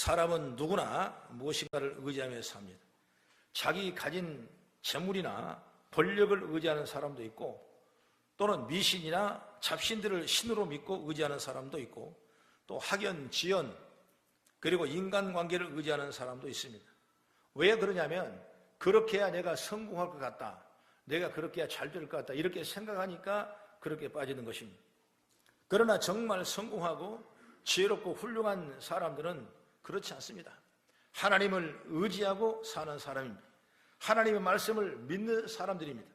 사람은 누구나 무엇인가를 의지하며 삽니다. 자기 가진 재물이나 권력을 의지하는 사람도 있고, 또는 미신이나 잡신들을 신으로 믿고 의지하는 사람도 있고, 또 학연, 지연, 그리고 인간관계를 의지하는 사람도 있습니다. 왜 그러냐면 그렇게 해야 내가 성공할 것 같다, 내가 그렇게 해야 잘 될 것 같다, 이렇게 생각하니까 그렇게 빠지는 것입니다. 그러나 정말 성공하고 지혜롭고 훌륭한 사람들은 그렇지 않습니다. 하나님을 의지하고 사는 사람입니다. 하나님의 말씀을 믿는 사람들입니다.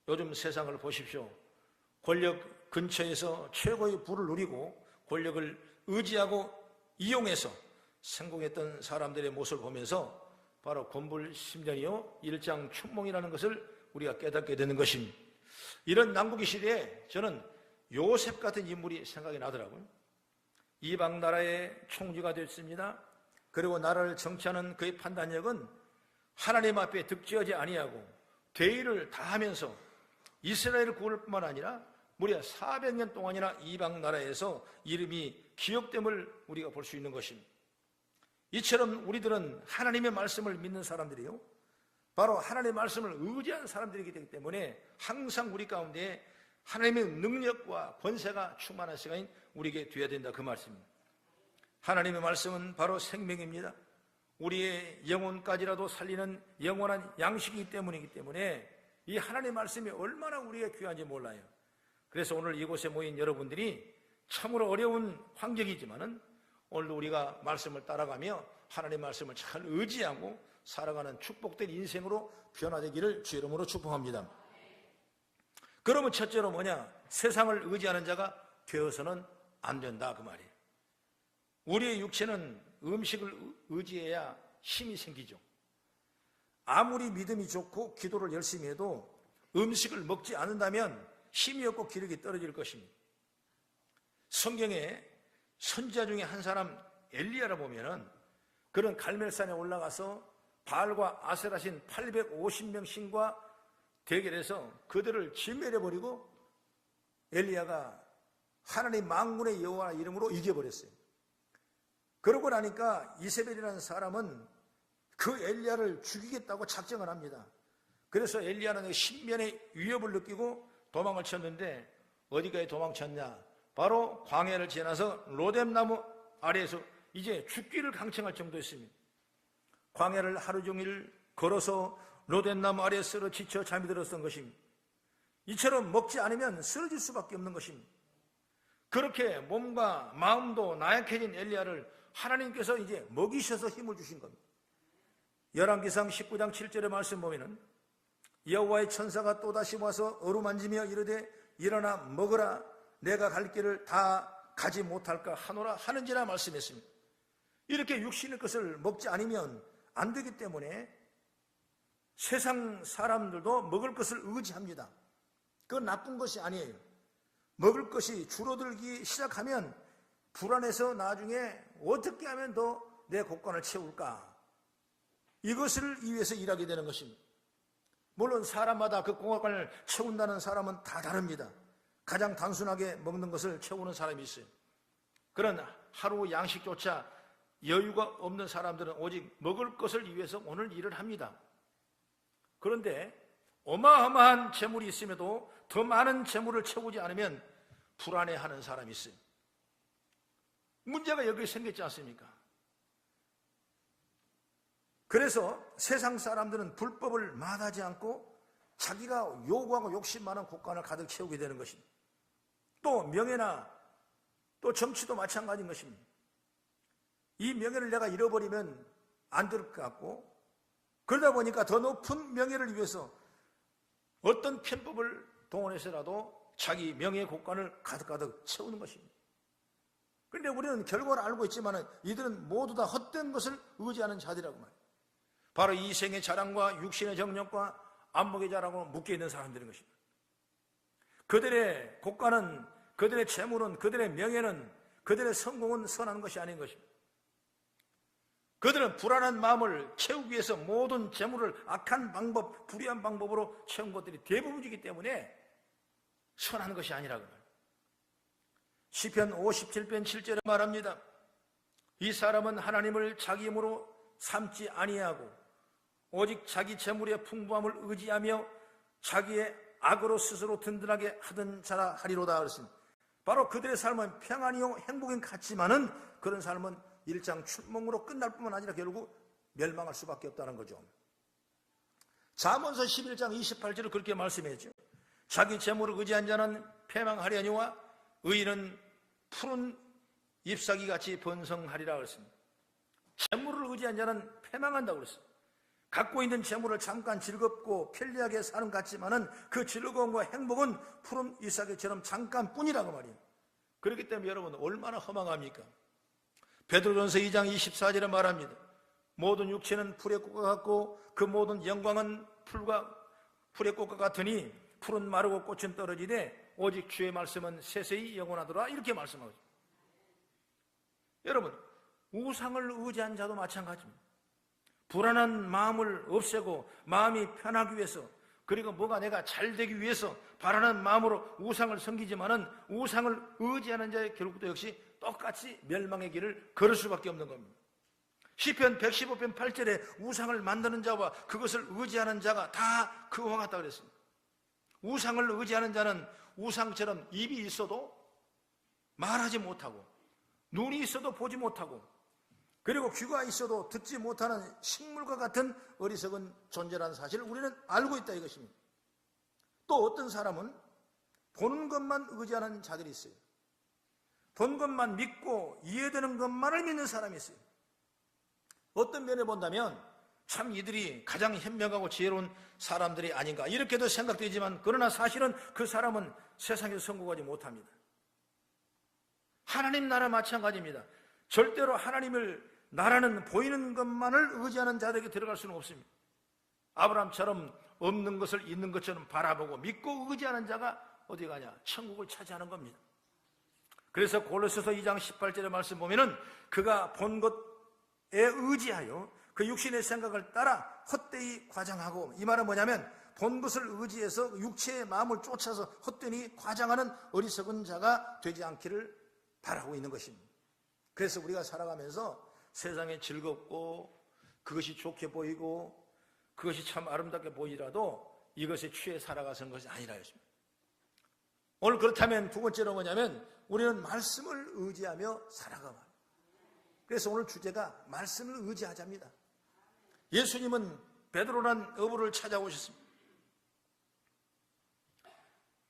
요즘 세상을 보십시오. 권력 근처에서 최고의 부를 누리고 권력을 의지하고 이용해서 성공했던 사람들의 모습을 보면서 바로 곤불심전이요 일장춘몽이라는 것을 우리가 깨닫게 되는 것입니다. 이런 난국의 시대에 저는 요셉 같은 인물이 생각이 나더라고요. 이방 나라의 총리가 됐습니다. 그리고 나라를 정치하는 그의 판단력은 하나님 앞에 득지하지 아니하고 대의를 다하면서 이스라엘을 구할 뿐만 아니라 무려 400년 동안이나 이방 나라에서 이름이 기억됨을 우리가 볼 수 있는 것입니다. 이처럼 우리들은 하나님의 말씀을 믿는 사람들이요, 바로 하나님의 말씀을 의지한 사람들이기 때문에 항상 우리 가운데 하나님의 능력과 권세가 충만한 시간이 우리에게 되어야 된다, 그 말씀입니다. 하나님의 말씀은 바로 생명입니다. 우리의 영혼까지라도 살리는 영원한 양식이기 때문에 이 하나님의 말씀이 얼마나 우리에게 귀한지 몰라요. 그래서 오늘 이곳에 모인 여러분들이 참으로 어려운 환경이지만은 오늘도 우리가 말씀을 따라가며 하나님의 말씀을 잘 의지하고 살아가는 축복된 인생으로 변화되기를 주의 이름으로 축복합니다. 그러면 첫째로 뭐냐? 세상을 의지하는 자가 되어서는 안 된다, 그 말이에요. 우리의 육체는 음식을 의지해야 힘이 생기죠. 아무리 믿음이 좋고 기도를 열심히 해도 음식을 먹지 않는다면 힘이 없고 기력이 떨어질 것입니다. 성경에 선지자 중에 한 사람 엘리야를 보면은 그런 갈멜산에 올라가서 바알과 아세라신 850명 신과 대결해서 그들을 진멸해버리고 엘리야가 하나님 만군의 여호와 이름으로 이겨버렸어요. 그러고 나니까 이세벨이라는 사람은 그 엘리야를 죽이겠다고 작정을 합니다. 그래서 엘리야는 신변의 위협을 느끼고 도망을 쳤는데 어디까지 도망쳤냐? 바로 광야를 지나서 로뎀나무 아래에서 이제 죽기를 강청할 정도였습니다. 광야를 하루 종일 걸어서 로뎀나무 아래에 쓰러지쳐 잠이 들었던 것입니다. 이처럼 먹지 않으면 쓰러질 수밖에 없는 것입니다. 그렇게 몸과 마음도 나약해진 엘리야를 하나님께서 이제 먹이셔서 힘을 주신 겁니다. 열왕기상 19장 7절의 말씀 보면은 여호와의 천사가 또다시 와서 어루만지며 이르되 일어나 먹으라, 내가 갈 길을 다 가지 못할까 하노라 하는지라 말씀했습니다. 이렇게 육신의 것을 먹지 않으면 안 되기 때문에 세상 사람들도 먹을 것을 의지합니다. 그건 나쁜 것이 아니에요. 먹을 것이 줄어들기 시작하면 불안해서 나중에 어떻게 하면 더 내 곳간을 채울까, 이것을 위해서 일하게 되는 것입니다. 물론 사람마다 그 공간을 채운다는 사람은 다 다릅니다. 가장 단순하게 먹는 것을 채우는 사람이 있어요. 그런 하루 양식조차 여유가 없는 사람들은 오직 먹을 것을 위해서 오늘 일을 합니다. 그런데 어마어마한 재물이 있음에도 더 많은 재물을 채우지 않으면 불안해하는 사람이 있어요. 문제가 여기 생겼지 않습니까? 그래서 세상 사람들은 불법을 마다하지 않고 자기가 요구하고 욕심 많은 곳간을 가득 채우게 되는 것입니다. 또 명예나 또 정치도 마찬가지인 것입니다. 이 명예를 내가 잃어버리면 안 될 것 같고, 그러다 보니까 더 높은 명예를 위해서 어떤 편법을 동원해서라도 자기 명예의 곳간을 가득가득 채우는 것입니다. 그런데 우리는 결과를 알고 있지만 이들은 모두 다 헛된 것을 의지하는 자들이라고 말해요. 바로 이생의 자랑과 육신의 정력과 안목의 자랑으로 묶여있는 사람들인 것입니다. 그들의 곳간은, 그들의 재물은, 그들의 명예는, 그들의 성공은 선한 것이 아닌 것입니다. 그들은 불안한 마음을 채우기 위해서 모든 재물을 악한 방법, 불의한 방법으로 채운 것들이 대부분이기 때문에 선한 것이 아니라고 말합니다. 시편 57편 7절에 말합니다. 이 사람은 하나님을 자기 힘으로 삼지 아니하고 오직 자기 재물의 풍부함을 의지하며 자기의 악으로 스스로 든든하게 하던 자라 하리로다 그랬습니다. 바로 그들의 삶은 평안이요 행복은 같지만은 그런 삶은 일장 춘몽으로 끝날 뿐만 아니라 결국 멸망할 수밖에 없다는 거죠. 잠언서 11장 28절을 그렇게 말씀했죠. 자기 재물을 의지한 자는 패망하려니와 의인은 푸른 잎사귀같이 번성하리라 그랬습니다. 재물을 의지한 자는 패망한다고 그랬어요. 갖고 있는 재물을 잠깐 즐겁고 편리하게 사는 것 같지만은 그 즐거움과 행복은 푸른 잎사귀처럼 잠깐뿐이라고 말이에요. 그렇기 때문에 여러분 얼마나 허망합니까? 베드로전서 2장 24절에 말합니다. 모든 육체는 풀의 꽃과 같고 그 모든 영광은 풀의 꽃과 같으니 풀은 마르고 꽃은 떨어지되 오직 주의 말씀은 세세히 영원하더라 이렇게 말씀하죠. 여러분 우상을 의지한 자도 마찬가지입니다. 불안한 마음을 없애고 마음이 편하기 위해서 그리고 뭐가 내가 잘 되기 위해서 바라는 마음으로 우상을 섬기지만은 우상을 의지하는 자의 결국도 역시 똑같이 멸망의 길을 걸을 수밖에 없는 겁니다. 시편 115편 8절에 우상을 만드는 자와 그것을 의지하는 자가 다 그와 같다 그랬습니다. 우상을 의지하는 자는 우상처럼 입이 있어도 말하지 못하고 눈이 있어도 보지 못하고 그리고 귀가 있어도 듣지 못하는 식물과 같은 어리석은 존재라는 사실을 우리는 알고 있다 이것입니다. 또 어떤 사람은 보는 것만 의지하는 자들이 있어요. 본 것만 믿고 이해되는 것만을 믿는 사람이 있어요. 어떤 면에 본다면 참 이들이 가장 현명하고 지혜로운 사람들이 아닌가 이렇게도 생각되지만 그러나 사실은 그 사람은 세상에서 성공하지 못합니다. 하나님 나라 마찬가지입니다. 절대로 하나님을 나라는 보이는 것만을 의지하는 자들에게 들어갈 수는 없습니다. 아브라함처럼 없는 것을 있는 것처럼 바라보고 믿고 의지하는 자가 어디 가냐? 천국을 차지하는 겁니다. 그래서 골로새서 2장 18절의 말씀 보면은 그가 본 것에 의지하여 그 육신의 생각을 따라 헛되이 과장하고 이 말은 뭐냐면 본 것을 의지해서 육체의 마음을 쫓아서 헛되이 과장하는 어리석은 자가 되지 않기를 바라고 있는 것입니다. 그래서 우리가 살아가면서 세상에 즐겁고 그것이 좋게 보이고 그것이 참 아름답게 보이더라도 이것에 취해 살아가는 것이 아니라 했습니다. 오늘 그렇다면 두 번째로 뭐냐면 우리는 말씀을 의지하며 살아가라. 그래서 오늘 주제가 말씀을 의지하자입니다. 예수님은 베드로란 어부를 찾아오셨습니다.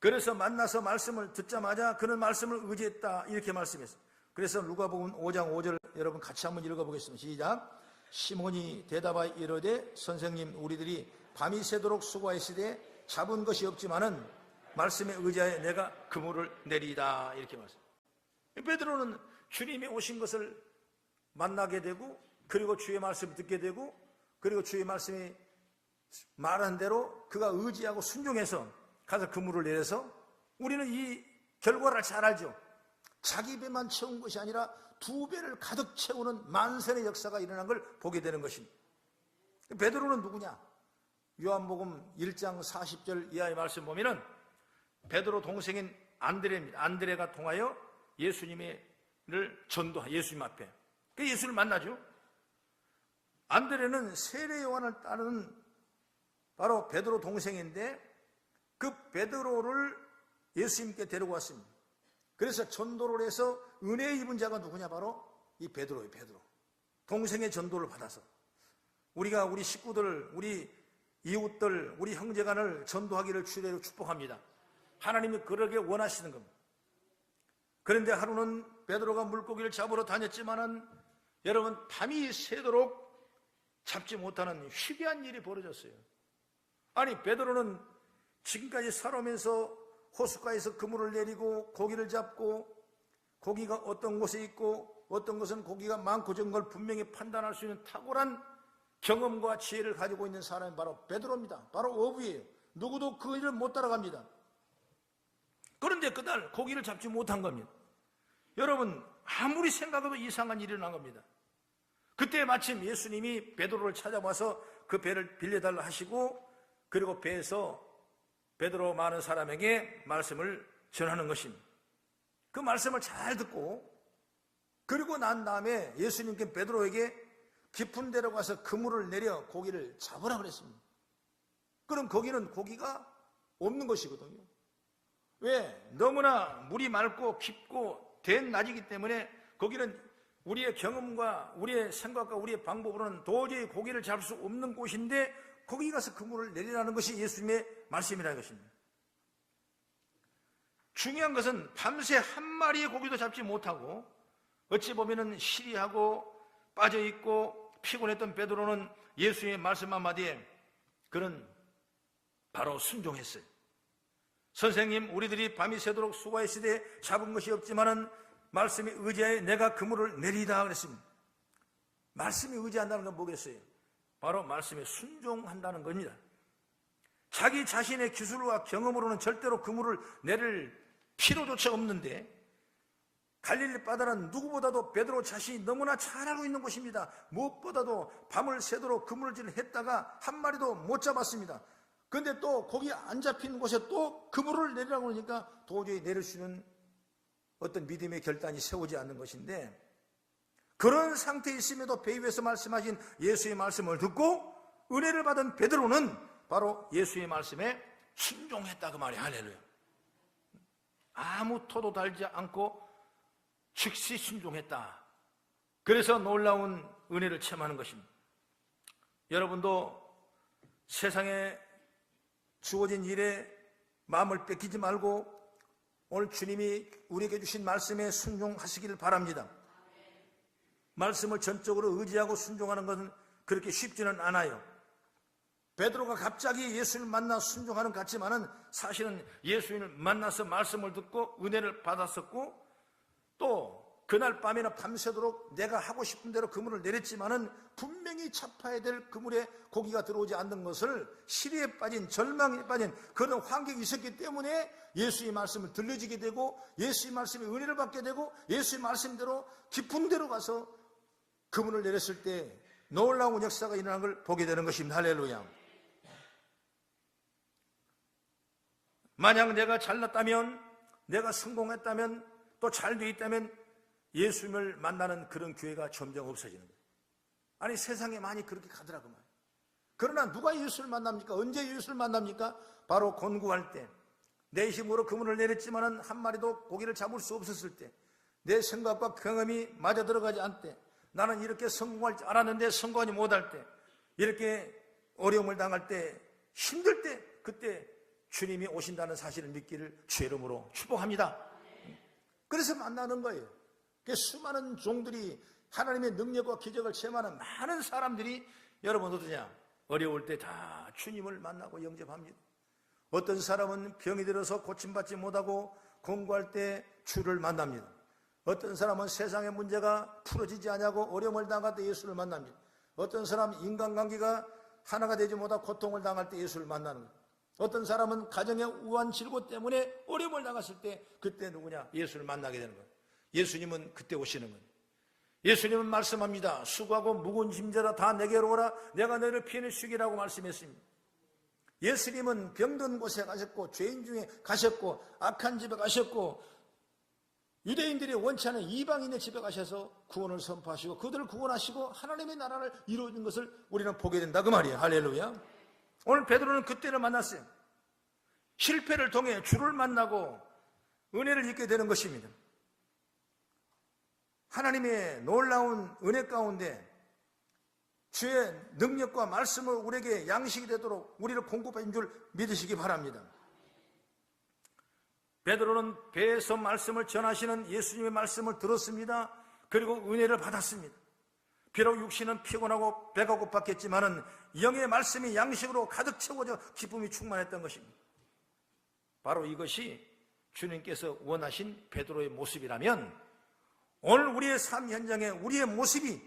그래서 만나서 말씀을 듣자마자 그는 말씀을 의지했다 이렇게 말씀했어요. 그래서 누가복음 5장 5절 여러분 같이 한번 읽어보겠습니다. 시작. 시몬이 대답하여 이르되 선생님 우리들이 밤이 새도록 수고하시되 잡은 것이 없지만은 말씀에 의지하여 내가 그물을 내리이다 이렇게 말씀합니다. 베드로는 주님이 오신 것을 만나게 되고 그리고 주의 말씀을 듣게 되고 그리고 주의 말씀이 말한 대로 그가 의지하고 순종해서 가서 그물을 내려서 우리는 이 결과를 잘 알죠. 자기 배만 채운 것이 아니라 두 배를 가득 채우는 만선의 역사가 일어난 걸 보게 되는 것입니다. 베드로는 누구냐? 요한복음 1장 40절 이하의 말씀 보면은 베드로 동생인 안드레입니다. 안드레가 통하여 예수님을 전도한 예수님 앞에 그 예수를 만나죠. 안드레는 세례 요한을 따르는 바로 베드로 동생인데 그 베드로를 예수님께 데리고 왔습니다. 그래서 전도를 해서 은혜 입은 자가 누구냐? 바로 이 베드로예요. 베드로 동생의 전도를 받아서 우리가 우리 식구들, 우리 이웃들, 우리 형제간을 전도하기를 주례로 축복합니다. 하나님이 그러게 원하시는 겁니다. 그런데 하루는 베드로가 물고기를 잡으러 다녔지만은 여러분 밤이 새도록 잡지 못하는 희귀한 일이 벌어졌어요. 아니 베드로는 지금까지 살아오면서 호숫가에서 그물을 내리고 고기를 잡고 고기가 어떤 곳에 있고 어떤 것은 고기가 많고 적은 걸 분명히 판단할 수 있는 탁월한 경험과 지혜를 가지고 있는 사람이 바로 베드로입니다. 바로 어부예요. 누구도 그 일을 못 따라갑니다. 그런데 그날 고기를 잡지 못한 겁니다. 여러분 아무리 생각해도 이상한 일이 일어난 겁니다. 그때 마침 예수님이 베드로를 찾아와서 그 배를 빌려달라 하시고 그리고 배에서 베드로 많은 사람에게 말씀을 전하는 것입니다. 그 말씀을 잘 듣고 그리고 난 다음에 예수님께 베드로에게 깊은 데로 가서 그물을 내려 고기를 잡으라 그랬습니다. 그럼 거기는 고기가 없는 것이거든요. 왜? 너무나 물이 맑고 깊고 된 낮이기 때문에 거기는 우리의 경험과 우리의 생각과 우리의 방법으로는 도저히 고기를 잡을 수 없는 곳인데 거기 가서 그물을 내리라는 것이 예수님의 말씀이라는 것입니다. 중요한 것은 밤새 한 마리의 고기도 잡지 못하고 어찌 보면은 시리하고 빠져있고 피곤했던 베드로는 예수님의 말씀 한마디에 그는 바로 순종했어요. 선생님, 우리들이 밤이 새도록 수고했으되 잡은 것이 없지만은 말씀에 의지하여 내가 그물을 내리다 그랬습니다. 말씀에 의지한다는 건 뭐겠어요? 바로 말씀에 순종한다는 겁니다. 자기 자신의 기술과 경험으로는 절대로 그물을 내릴 필요조차 없는데 갈릴리 바다는 누구보다도 베드로 자신이 너무나 잘 알고 있는 곳입니다. 무엇보다도 밤을 새도록 그물질을 했다가 한 마리도 못 잡았습니다. 그런데 또 거기 안 잡힌 곳에 또 그물을 내리라고 그러니까 도저히 내릴 수 있는 어떤 믿음의 결단이 세우지 않는 것인데, 그런 상태에 있음에도 배 위에서 말씀하신 예수의 말씀을 듣고 은혜를 받은 베드로는 바로 예수의 말씀에 순종했다 그 말이에요. 할렐루야. 아무 토도 달지 않고 즉시 순종했다. 그래서 놀라운 은혜를 체험하는 것입니다. 여러분도 세상에 주어진 일에 마음을 뺏기지 말고 오늘 주님이 우리에게 주신 말씀에 순종하시기를 바랍니다. 말씀을 전적으로 의지하고 순종하는 것은 그렇게 쉽지는 않아요. 베드로가 갑자기 예수를 만나 순종하는 것 같지만은 사실은 예수님을 만나서 말씀을 듣고 은혜를 받았었고, 또 그날 밤에는 밤새도록 내가 하고 싶은 대로 그물을 내렸지만은 분명히 잡아야 될 그물에 고기가 들어오지 않는 것을 시리에 빠진, 절망에 빠진 그런 환경이 있었기 때문에 예수의 말씀을 들려지게 되고 예수의 말씀에 은혜를 받게 되고 예수의 말씀대로 깊은 데로 가서 그물을 내렸을 때 놀라운 역사가 일어난 걸 보게 되는 것입니다. 할렐루야. 만약 내가 잘났다면, 내가 성공했다면, 또 잘 돼 있다면 예수님을 만나는 그런 기회가 점점 없어지는 거예요. 아니, 세상에 많이 그렇게 가더라고 말이에요. 그러나 누가 예수를 만납니까? 언제 예수를 만납니까? 바로 곤고할 때, 내 힘으로 그물을 내렸지만은 한 마리도 고기를 잡을 수 없었을 때, 내 생각과 경험이 맞아 들어가지 않을 때, 나는 이렇게 성공할 줄 알았는데 성공하지 못할 때, 이렇게 어려움을 당할 때, 힘들 때, 그때 주님이 오신다는 사실을 믿기를 주의 이름으로 축복합니다. 그래서 만나는 거예요. 수많은 종들이 하나님의 능력과 기적을 체험하는 많은 사람들이 여러분 어떠냐? 어려울 때 다 주님을 만나고 영접합니다. 어떤 사람은 병이 들어서 고침받지 못하고 공부할 때 주를 만납니다. 어떤 사람은 세상의 문제가 풀어지지 않냐고 어려움을 당할 때 예수를 만납니다. 어떤 사람은 인간관계가 하나가 되지 못하고 고통을 당할 때 예수를 만나는 거예요. 어떤 사람은 가정의 우한 질고 때문에 어려움을 당했을 때 그때 누구냐? 예수를 만나게 되는 거예요. 예수님은 그때 오시는 거예요. 예수님은 말씀합니다. 수고하고 무거운 짐져라 다 내게로 오라 내가 너희를 편히 쉬기라고 말씀했습니다. 예수님은 병든 곳에 가셨고 죄인 중에 가셨고 악한 집에 가셨고 유대인들이 원치 않은 이방인의 집에 가셔서 구원을 선포하시고 그들을 구원하시고 하나님의 나라를 이루어진 것을 우리는 보게 된다 그 말이에요. 할렐루야. 오늘 베드로는 그때를 만났어요. 실패를 통해 주를 만나고 은혜를 잊게 되는 것입니다. 하나님의 놀라운 은혜 가운데 주의 능력과 말씀을 우리에게 양식이 되도록 우리를 공급한 줄 믿으시기 바랍니다. 베드로는 배에서 말씀을 전하시는 예수님의 말씀을 들었습니다. 그리고 은혜를 받았습니다. 비록 육신은 피곤하고 배가 고팠겠지만은 영의 말씀이 양식으로 가득 채워져 기쁨이 충만했던 것입니다. 바로 이것이 주님께서 원하신 베드로의 모습이라면 오늘 우리의 삶 현장에 우리의 모습이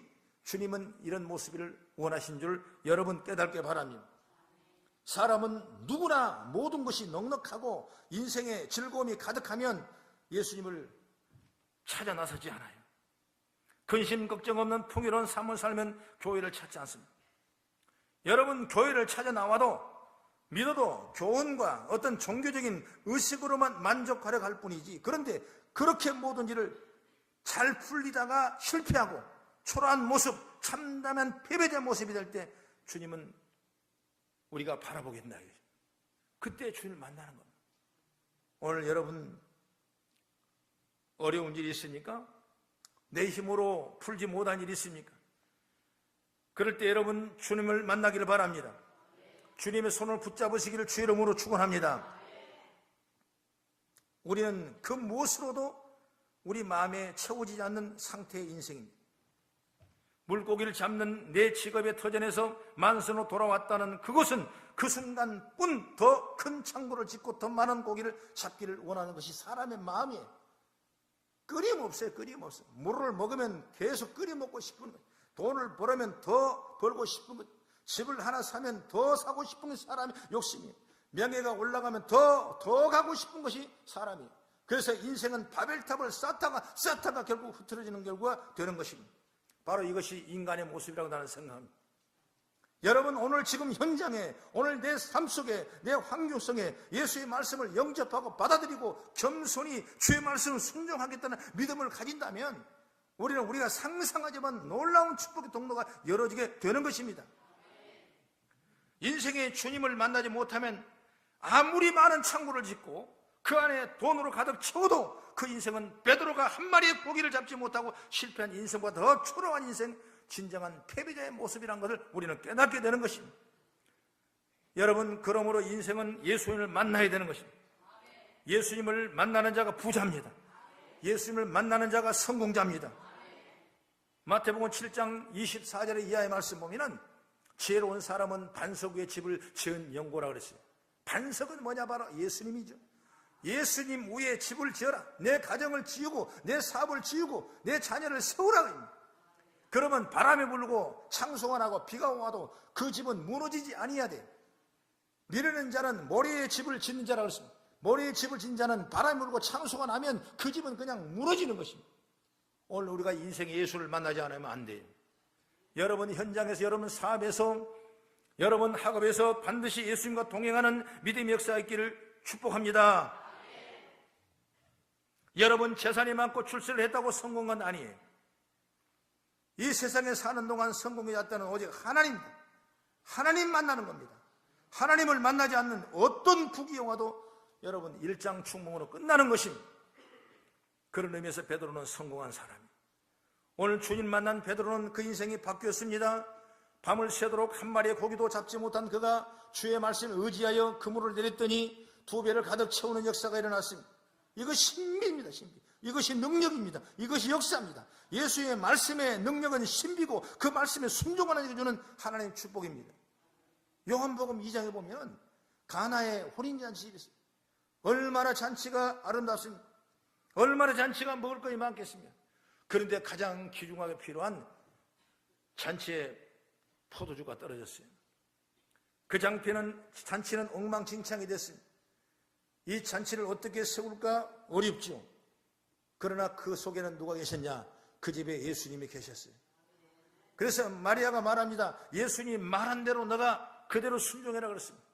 주님은 이런 모습을 원하신 줄 여러분 깨닫게 바랍니다. 사람은 누구나 모든 것이 넉넉하고 인생의 즐거움이 가득하면 예수님을 찾아 나서지 않아요. 근심 걱정 없는 풍요로운 삶을 살면 교회를 찾지 않습니다. 여러분 교회를 찾아 나와도 믿어도 교훈과 어떤 종교적인 의식으로만 만족하려 할 뿐이지, 그런데 그렇게 모든 일을 잘 풀리다가 실패하고 초라한 모습, 참담한 패배자 모습이 될 때 주님은 우리가 바라보게 된다. 그때 주님을 만나는 겁니다. 오늘 여러분 어려운 일이 있습니까? 내 힘으로 풀지 못한 일이 있습니까? 그럴 때 여러분 주님을 만나기를 바랍니다. 주님의 손을 붙잡으시기를 주의 이름으로 축원합니다. 우리는 그 무엇으로도 우리 마음에 채워지지 않는 상태의 인생입니다. 물고기를 잡는 내 직업의 터전에서 만선으로 돌아왔다는 그것은 그 순간뿐 더 큰 창고를 짓고 더 많은 고기를 잡기를 원하는 것이 사람의 마음이에요. 끊임없어요. 끊임없어요. 물을 먹으면 계속 끓여 먹고 싶은 거예요. 돈을 벌으면 더 벌고 싶은 거예요. 집을 하나 사면 더 사고 싶은 것이 사람의 욕심이에요. 명예가 올라가면 더 가고 싶은 것이 사람이에요. 그래서 인생은 바벨탑을 쌓다가 결국 흐트러지는 결과가 되는 것입니다. 바로 이것이 인간의 모습이라고 나는 생각합니다. 여러분 오늘 지금 현장에, 오늘 내 삶 속에, 내 환경 속에 예수의 말씀을 영접하고 받아들이고 겸손히 주의 말씀을 순종하겠다는 믿음을 가진다면 우리가 상상하지만 놀라운 축복의 통로가 열어지게 되는 것입니다. 인생에 주님을 만나지 못하면 아무리 많은 창고를 짓고 그 안에 돈으로 가득 채워도 그 인생은 베드로가 한 마리의 고기를 잡지 못하고 실패한 인생보다 더 초라한 인생, 진정한 패배자의 모습이라는 것을 우리는 깨닫게 되는 것입니다. 여러분, 그러므로 인생은 예수님을 만나야 되는 것입니다. 예수님을 만나는 자가 부자입니다. 예수님을 만나는 자가 성공자입니다. 마태복음 7장 24절의 이하의 말씀 보면은 지혜로운 사람은 반석 위에 집을 지은 연고라 그랬어요. 반석은 뭐냐? 바로 예수님이죠. 예수님 위에 집을 지어라. 내 가정을 지우고 내 사업을 지우고 내 자녀를 세우라. 그러면 바람이 불고 창수가 나고 비가 와도 그 집은 무너지지 아니해야 돼. 미르는 자는 모래에 집을 짓는 자라고 했습니다. 모래에 집을 짓는 자는 바람이 불고 창수가 나면 그 집은 그냥 무너지는 것입니다. 오늘 우리가 인생의 예수를 만나지 않으면 안 돼요. 여러분 현장에서, 여러분 사업에서, 여러분 학업에서 반드시 예수님과 동행하는 믿음의 역사가 있기를 축복합니다. 여러분 재산이 많고 출세를 했다고 성공한 건 아니에요. 이 세상에 사는 동안 성공이 đạt다는 오직 하나님입니다. 하나님 만나는 겁니다. 하나님을 만나지 않는 어떤 부귀영화도 여러분 일장춘몽으로 끝나는 것입니다. 그런 의미에서 베드로는 성공한 사람이에요. 오늘 주님 만난 베드로는 그 인생이 바뀌었습니다. 밤을 새도록 한 마리의 고기도 잡지 못한 그가 주의 말씀을 의지하여 그물을 내렸더니 2배를 가득 채우는 역사가 일어났습니다. 이것이 신비입니다. 신비. 이것이 능력입니다. 이것이 역사입니다. 예수의 말씀의 능력은 신비고 그 말씀에 순종하는 이에게 주는 하나님의 축복입니다. 요한복음 2장에 보면 가나의 혼인잔치 있습니다. 얼마나 잔치가 아름답습니까? 얼마나 잔치가 먹을 것이 많겠습니까? 그런데 가장 귀중하게 필요한 잔치에 포도주가 떨어졌어요. 그 잔치는 엉망진창이 됐습니다. 이 잔치를 어떻게 세울까 어렵죠. 그러나 그 속에는 누가 계셨냐? 그 집에 예수님이 계셨어요. 그래서 마리아가 말합니다. 예수님 말한 대로 너가 그대로 순종해라 그랬습니다.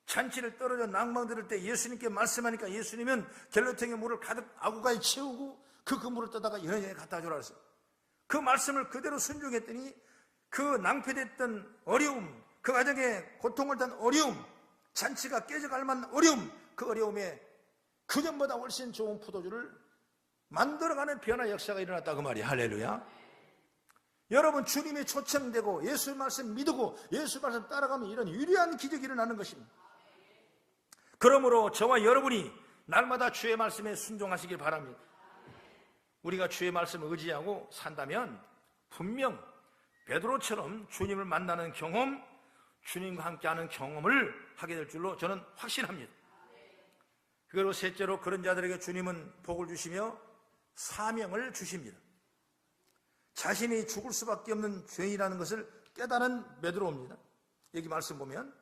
잔치를 떨어져 낭망 들을 때 예수님께 말씀하니까 예수님은 갤러탱의 물을 가득 아구가에 채우고 그 그물을 떠다가 여인에게 갖다 주라 그랬어요. 그 말씀을 그대로 순종했더니 그 낭패됐던 어려움, 그 가정에 고통을 단 어려움, 잔치가 깨져갈 만한 어려움, 그 어려움에 그전보다 훨씬 좋은 포도주를 만들어가는 변화 역사가 일어났다 그 말이야. 할렐루야. 여러분 주님이 초청되고 예수의 말씀 믿고 예수의 말씀 따라가면 이런 위대한 기적이 일어나는 것입니다. 그러므로 저와 여러분이 날마다 주의 말씀에 순종하시길 바랍니다. 우리가 주의 말씀을 의지하고 산다면 분명 베드로처럼 주님을 만나는 경험, 주님과 함께하는 경험을 하게 될 줄로 저는 확신합니다. 그리고 셋째로 그런 자들에게 주님은 복을 주시며 사명을 주십니다. 자신이 죽을 수밖에 없는 죄인이라는 것을 깨달은 베드로입니다. 여기 말씀 보면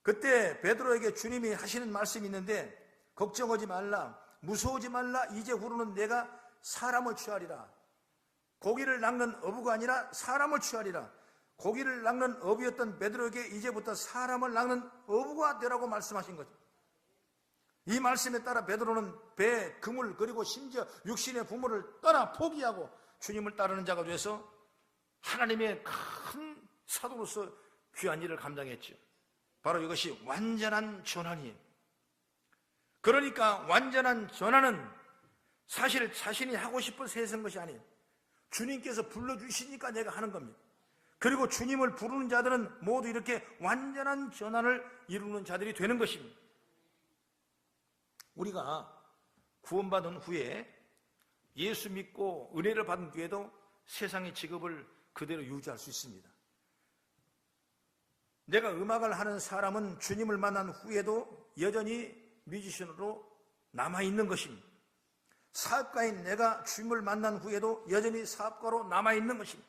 그때 베드로에게 주님이 하시는 말씀이 있는데 걱정하지 말라, 무서워하지 말라, 이제후로는 내가 사람을 취하리라. 고기를 낚는 어부가 아니라 사람을 취하리라. 고기를 낚는 어부였던 베드로에게 이제부터 사람을 낚는 어부가 되라고 말씀하신 거죠. 이 말씀에 따라 베드로는 배, 그물, 그리고 심지어 육신의 부모를 떠나 포기하고 주님을 따르는 자가 돼서 하나님의 큰 사도로서 귀한 일을 감당했죠. 바로 이것이 완전한 전환이에요. 그러니까 완전한 전환은 사실 자신이 하고 싶어서 해서 한 것이 아니에요. 주님께서 불러주시니까 내가 하는 겁니다. 그리고 주님을 부르는 자들은 모두 이렇게 완전한 전환을 이루는 자들이 되는 것입니다. 우리가 구원받은 후에 예수 믿고 은혜를 받은 뒤에도 세상의 직업을 그대로 유지할 수 있습니다. 내가 음악을 하는 사람은 주님을 만난 후에도 여전히 뮤지션으로 남아있는 것입니다. 사업가인 내가 주님을 만난 후에도 여전히 사업가로 남아있는 것입니다.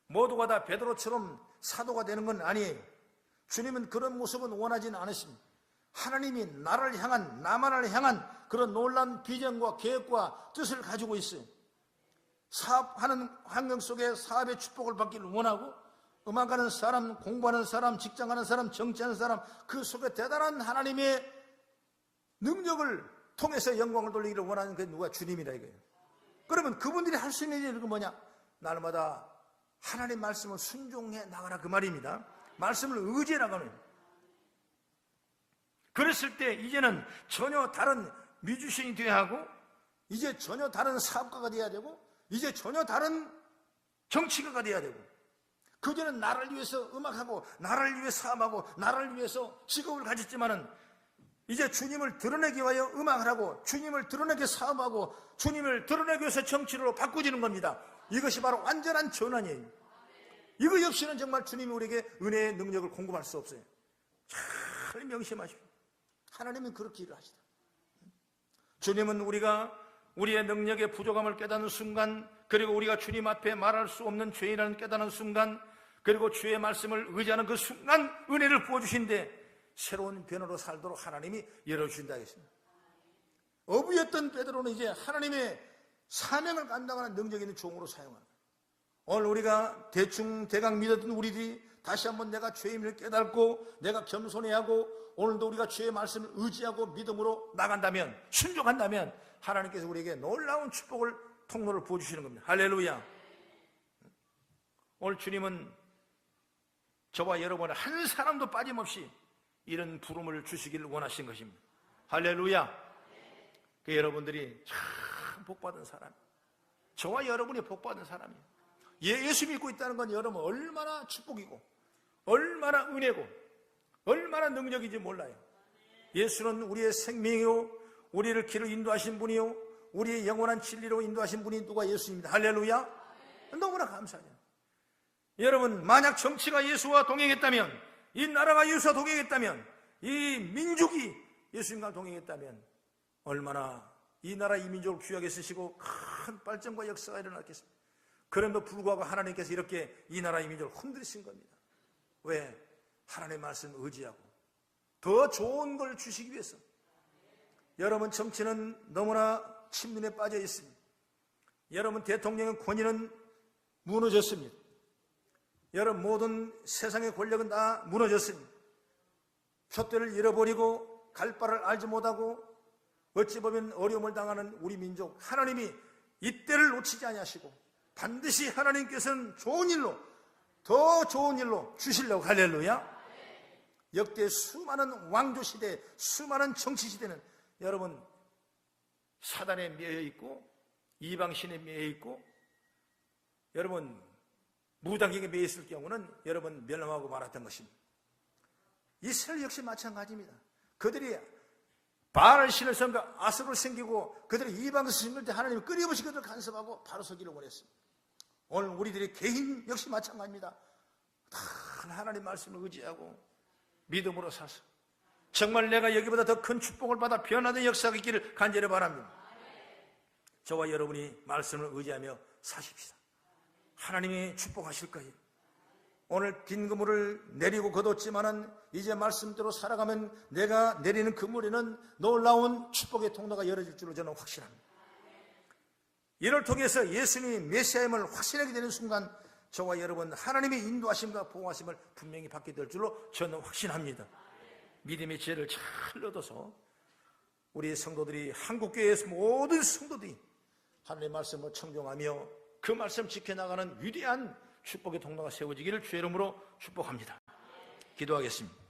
모두가 다 베드로처럼 사도가 되는 건 아니에요. 주님은 그런 모습은 원하지는 않으십니다. 하나님이 나를 향한, 나만을 향한 그런 놀라운 비전과 계획과 뜻을 가지고 있어요. 사업하는 환경 속에 사업의 축복을 받기를 원하고, 음악하는 사람, 공부하는 사람, 직장하는 사람, 정치하는 사람, 그 속에 대단한 하나님의 능력을 통해서 영광을 돌리기를 원하는 게 누가? 주님이다 이거예요. 그러면 그분들이 할 수 있는 일이 뭐냐? 날마다 하나님 말씀을 순종해 나가라 그 말입니다. 말씀을 의지해 나가는. 그랬을 때 이제는 전혀 다른 뮤지션이 되어야 하고, 이제 전혀 다른 사업가가 되어야 되고, 이제 전혀 다른 정치가가 되어야 되고, 그전엔 나를 위해서 음악하고, 나를 위해 사업하고, 나를 위해서 직업을 가졌지만은 이제 주님을 드러내기 위하여 음악을 하고, 주님을 드러내기 위해 사업하고, 주님을 드러내기 위해서 정치로 바꾸지는 겁니다. 이것이 바로 완전한 전환이에요. 이거 없이는 정말 주님이 우리에게 은혜의 능력을 공급할 수 없어요. 잘 명심하십시오. 하나님은 그렇게 일을 하시다. 주님은 우리가 우리의 능력의 부족함을 깨닫는 순간, 그리고 우리가 주님 앞에 말할 수 없는 죄인이라는 깨닫는 순간, 그리고 주의 말씀을 의지하는 그 순간 은혜를 부어주신데 새로운 변화로 살도록 하나님이 열어주신다 하겠습니다. 어부였던 베드로는 이제 하나님의 사명을 감당하는 능력 있는 종으로 사용하는 거예요. 오늘 우리가 대강 믿었던 우리들이 다시 한번 내가 죄임을 깨닫고 내가 겸손해야 하고, 오늘도 우리가 주의 말씀을 의지하고 믿음으로 나간다면, 순종한다면 하나님께서 우리에게 놀라운 축복을, 통로를 부어주시는 겁니다. 할렐루야. 오늘 주님은 저와 여러분을 한 사람도 빠짐없이 이런 부름을 주시기를 원하신 것입니다. 할렐루야. 그 여러분들이 참 복받은 사람, 저와 여러분이 복받은 사람이에요. 예수 믿고 있다는 건 여러분 얼마나 축복이고 얼마나 은혜고 얼마나 능력인지 몰라요. 예수는 우리의 생명이요, 우리를 길을 인도하신 분이요, 우리의 영원한 진리로 인도하신 분이 누가? 예수입니다. 할렐루야. 너무나 감사해요. 여러분, 만약 정치가 예수와 동행했다면, 이 나라가 예수와 동행했다면, 이 민족이 예수님과 동행했다면 얼마나 이 나라, 이 민족을 귀하게 쓰시고 큰 발전과 역사가 일어났겠습니까? 그럼에도 불구하고 하나님께서 이렇게 이 나라, 이 민족을 흔들으신 겁니다. 왜? 하나님의 말씀을 의지하고 더 좋은 걸 주시기 위해서. 여러분, 정치는 너무나 침륜에 빠져 있습니다. 여러분, 대통령의 권위는 무너졌습니다. 여러분, 모든 세상의 권력은 다 무너졌습니다. 촛대를 잃어버리고 갈 바를 알지 못하고 어찌 보면 어려움을 당하는 우리 민족, 하나님이 이때를 놓치지 아니하시고 반드시 하나님께서는 좋은 일로, 더 좋은 일로 주시려고. 할렐루야. 역대 수많은 왕조 시대, 수많은 정치 시대는 여러분 사단에 매여 있고 이방신에 매여 있고, 여러분 무당에게 매여 있을 경우는 여러분 멸망하고 말았던 것입니다. 이스라엘 역시 마찬가지입니다. 그들이 바알 신을 섬겨 아스를 섬기고 그들이 이방에서 섬길 때 하나님이 끊임없이 그들을 간섭하고 바로 서기를 원했습니다. 오늘 우리들의 개인 역시 마찬가지입니다. 다 하나님 말씀을 의지하고 믿음으로 사서 정말 내가 여기보다 더 큰 축복을 받아 변화된 역사가 있기를 간절히 바랍니다. 저와 여러분이 말씀을 의지하며 사십시다. 하나님이 축복하실 거예요. 오늘 빈 그물을 내리고 거뒀지만은 이제 말씀대로 살아가면 내가 내리는 그물에는 놀라운 축복의 통로가 열어질 줄로 저는 확신합니다. 이를 통해서 예수님이 메시아임을 확신하게 되는 순간 저와 여러분 하나님의 인도하심과 보호하심을 분명히 받게 될 줄로 저는 확신합니다. 믿음의 지혜를 잘 얻어서 우리 성도들이 한국교회에서 모든 성도들이 하나님의 말씀을 청종하며 그 말씀 지켜나가는 위대한 축복의 통로가 세워지기를 주의 이름으로 축복합니다. 기도하겠습니다.